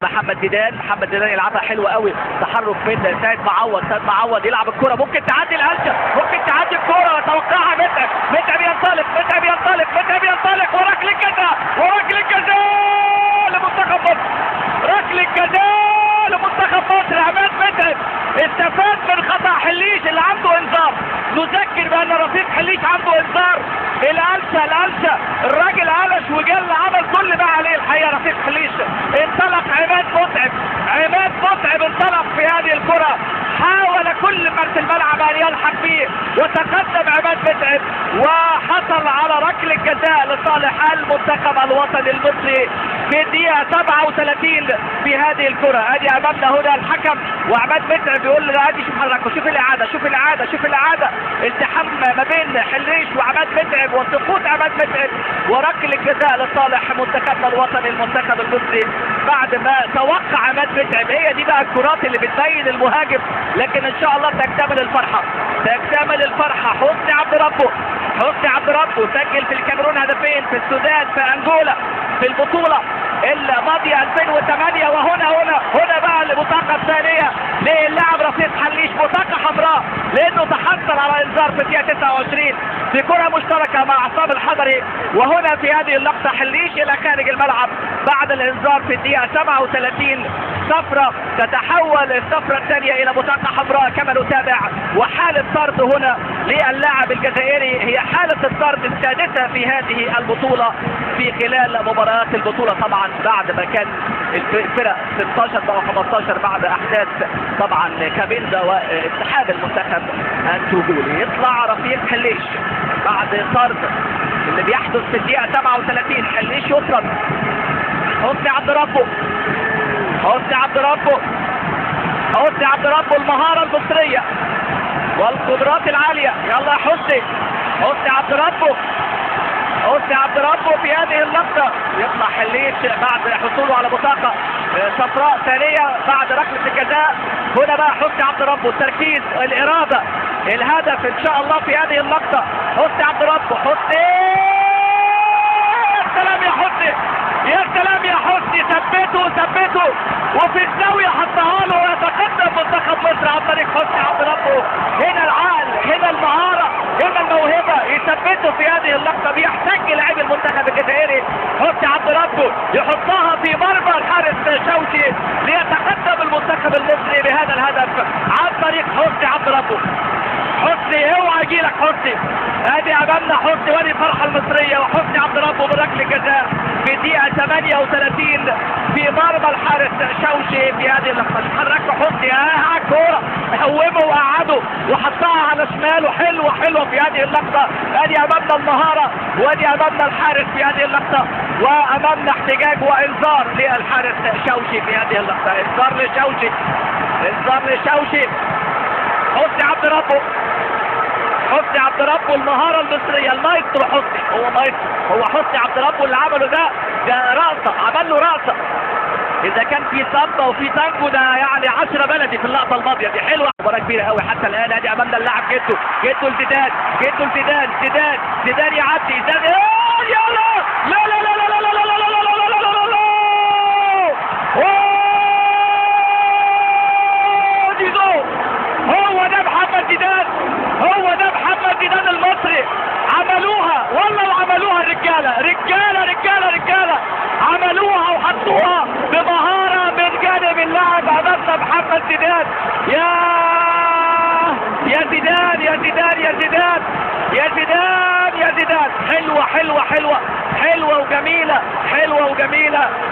محمد زيدان يلعبها حلوه قوي. تحرك من سيد معوض يلعب الكره، ممكن تعدي القلشه، ممكن تعدي الكره، توقعها متعب ينطلق وركله جزاء لمنتخب مصر. ركله جزاء لمنتخب مصر. عماد متعب استفاد من خطا حليش اللي عنده انذار. نذكر بان رفيق حليش عنده انذار. القلشه الراجل قلش وجل عمل كل ما عليه الحقيقه. رفيق حليش انطلق عماد متعب انطلق في هذه الكره، حاول كل من في الملعب ان يلحق به، وتقدم عماد متعب وحصل على ركله جزاء لصالح المنتخب الوطني المصري في الدقيقه 37 في هذه الكره. ادي امامنا هنا الحكم وعماد متعب بيقول له ادي شوف حضرتك، شوف الاعاده التحام ما بين حليش وعماد متعب وسقوط عماد متعب وركله جزاء لصالح منتخبنا الوطني المنتخب المصري بعد ما توقع عماد متعب. هي دي بقى الكرات اللي بتبين المهاجم، لكن ان شاء الله تكتمل الفرحه. حسني عبد ربه سجل في الكاميرون هدفين، في السودان، في انجولا، في البطوله الماضيه 2008. وهنا بقى البطاقه الثانيه للاعب رفيق حليش، بطاقه حمراء لانه تحصل على انذار في الدقيقه 29 في كره مشتركه مع عصام الحضري. وهنا في هذه اللقطه حليش الى خارج الملعب بعد الانذار في الدقيقه 37. صفرة تتحول الصفرة الثانيه الى بطاقه حمراء كما نتابع. وحاله طرد هنا للاعب الجزائري، هي حاله الطرد السادسه في هذه البطوله في خلال مباريات البطوله، طبعا بعد ما كان الفرق 16 بقى 15 بعد احداث طبعا كابيندا واتحاد المنتخب التوجولي. يطلع رفيق حليش بعد طرد اللي بيحدث في الدقيقه 37. حليش يطرد. حسني عبد ربه المهاره المصريه والقدرات العاليه. يلا يا حسني عبد ربه في هذه اللقطه. يطلع حليش بعد حصوله على بطاقه صفراء ثانيه بعد ركله الجزاء. هنا بقى حسني عبد ربه، التركيز، الاراده، الهدف ان شاء الله في هذه اللقطه. حسني عبد ربه، يا سلام يا حسني، ثبته وفي الزاويه حطها له ويتقدم منتخب مصر عن طريق حسني عبد ربه. هنا العقل، هنا المهاره، هنا الموهبه، يثبته في هذه اللقطه. بيحتاج لاعب المنتخب الجزائري حسني عبد ربه يحطها في مرمى الحارس شوشي ليتقدم المنتخب المصري بهذا الهدف عن طريق حسني عبد ربه. حسني اوعى يجيلك حسني. ادي امامنا حسني وادي الفرحه المصريه وحسني عبد ربه بركله جزاء في الدقيقه 38 في مرمى الحارس شوشي في هذه اللقطه. حرك حسني على الكوره، قومه وقعده وحطها على شماله. حلوه في هذه اللقطه. ادي امامنا المهاره وادي امامنا الحارس في هذه اللقطه، وامامنا احتجاج وانذار للحارس شوشي في هذه اللقطه. انذار لشوشي. حسني عبد ربه المهاره المصريه، المايسترو حسني. هو حسني عبد ربه اللي عمله ده رقصه، عمل له رقصه. اذا كان في سامبا وفي تانجو ده يعني 10 بلدي في اللقطه الماضيه دي. حلوه، مباراه كبيره قوي حتى الان. ادي امامنا اللاعب جدو زيدان يعدي يلا لا هو ده محمد زيدان المصري. عملوها رجاله عملوها وحطوها بمهاره من جانب اللاعب امامنا محمد زيدان. يا زيدان حلوه وجميله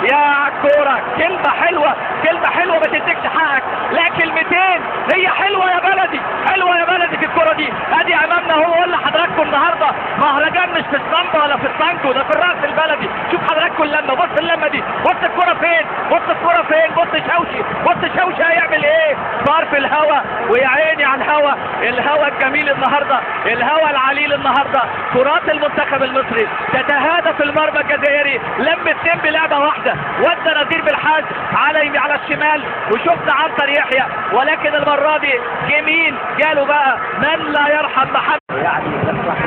يا كوره. كلمه حلوه ما تديكش حقك، لا كلمتين. هي حلوه يا بلدي في الكوره دي. ادي امامنا هو اللي حضراتكم النهارده مهرجان مش في الصنبه ولا في الصنكو، ده في الراس البلدي. شوف حضراتكم اللمه، بص اللمه دي، بص الكوره فين، بص شوشي هيعمل ايه. صار في الهوا، ويا عيني على الهوا الجميل النهارده، الهوا العليل النهارده. كرات المنتخب المصري تتهادف المرمى الجزائري، لم اتنين بلعبه واحده. ودى نزير بالحاج على الشمال وشفنا عنتر يحيى، ولكن المره دي جميل جاله بقى من لا يرحم محمد. يعني يفرح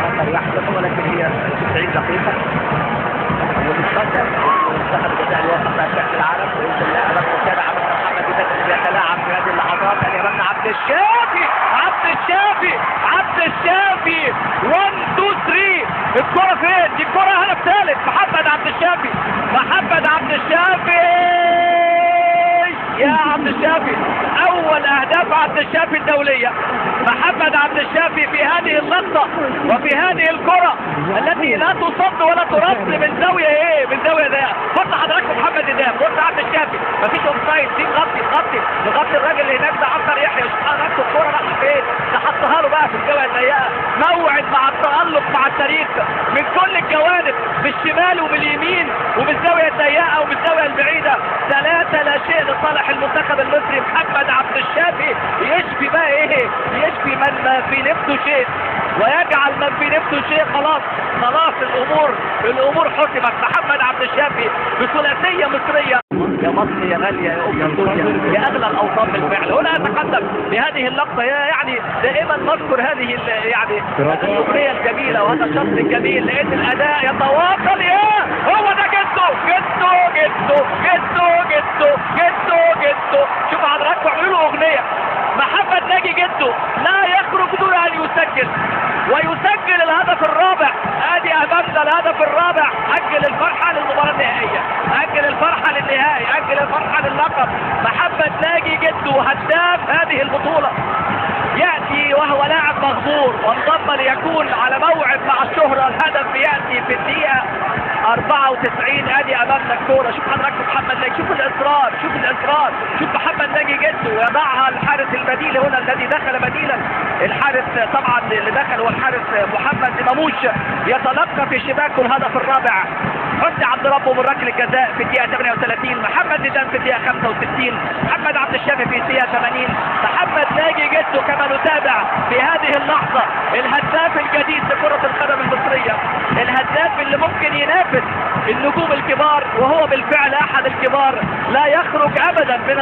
عنتر يحيى، ولكن هي 90 دقيقه وبتصدق دخل الجزاء الوسط بقى كأس العالم وينزل امام متابع محمد يتلاعب في هذه اللحظات اليمن عبد الشافي عبد الشافي 1 2 3 الكرة فين؟ دي الكرة هدف ثالث محمد عبد الشافي يا عبد الشافي اول اهداف عبد الشافي الدولية. محمد عبد الشافي في هذه اللقطة وفي هذه الكرة التي لا تصد ولا ترد من زاوية من زاوية ضيقة. بص حضراتكم محمد إدام، بص عبد الشافي مفيش اوفسايد، دي نغطي الراجل اللي هناك ده عنتر يحيى. حضراتكم الكرة راح فين؟ ده حطها له بقى في الزاوية الضيقة. موعد مع التألق مع التاريخ من كل الجوانب، بالشمال وباليمين وبالزاوية الضيقة وبالزاوية البعيدة. 3 لا شيء لصالح المنتخب المصري. محمد عبد الشافي يشفي بقى يشفي من ما في نفسه شيء ويجعل من في نفسه شيء. خلاص الامور حسمت. محمد عبد الشافي بثلاثيه مصريه. يا مصر يا غاليه يا ام الدنيا يا اغلى الاوطان بالفعل. هنا اتقدم بهذه اللقطه يعني دائما نذكر هذه يعني الاغنيه الجميله وهذا الشخص الجميل، لان الاداء يتواصل. هو ده جده. شوف حضراتكم عملوا له اغنيه. محمد ناجي جده لا يخرج دون ان يسجل ويسجل الهدف الرابع. ادي امامنا الهدف الرابع. اجل الفرحه للمباراه النهائيه، اجل الفرحه للنهائي، اجل الفرحه للقب. محمد ناجي جده هداف هذه البطوله ياتي وهو لاعب مغمور وانضم ليكون على موعد مع الشهره. الهدف ياتي في الدقيقه 94. ادي امامنا الكوره. شوف حضراتكم محمد ناجي، شوف الاصرار، شوف محمد ناجي جده يضعها الحارس البديل هنا الذي دخل بديلا. الحارس طبعا اللي دخل هو الحارس محمد ماموش، يتلقى في شباكه الهدف الرابع. حسني عبد ربه من ركله الجزاء في الدقيقه 38. محمد زيدان في الدقيقه 65. محمد عبد الشافي في الدقيقه 80. محمد ناجي جده كما نتابع في هذه اللحظه الهداف الجديد لكره القدم المصريه، الهداف اللي ممكن ينافس النجوم الكبار، وهو بالفعل احد الكبار لا يخرج ابدا من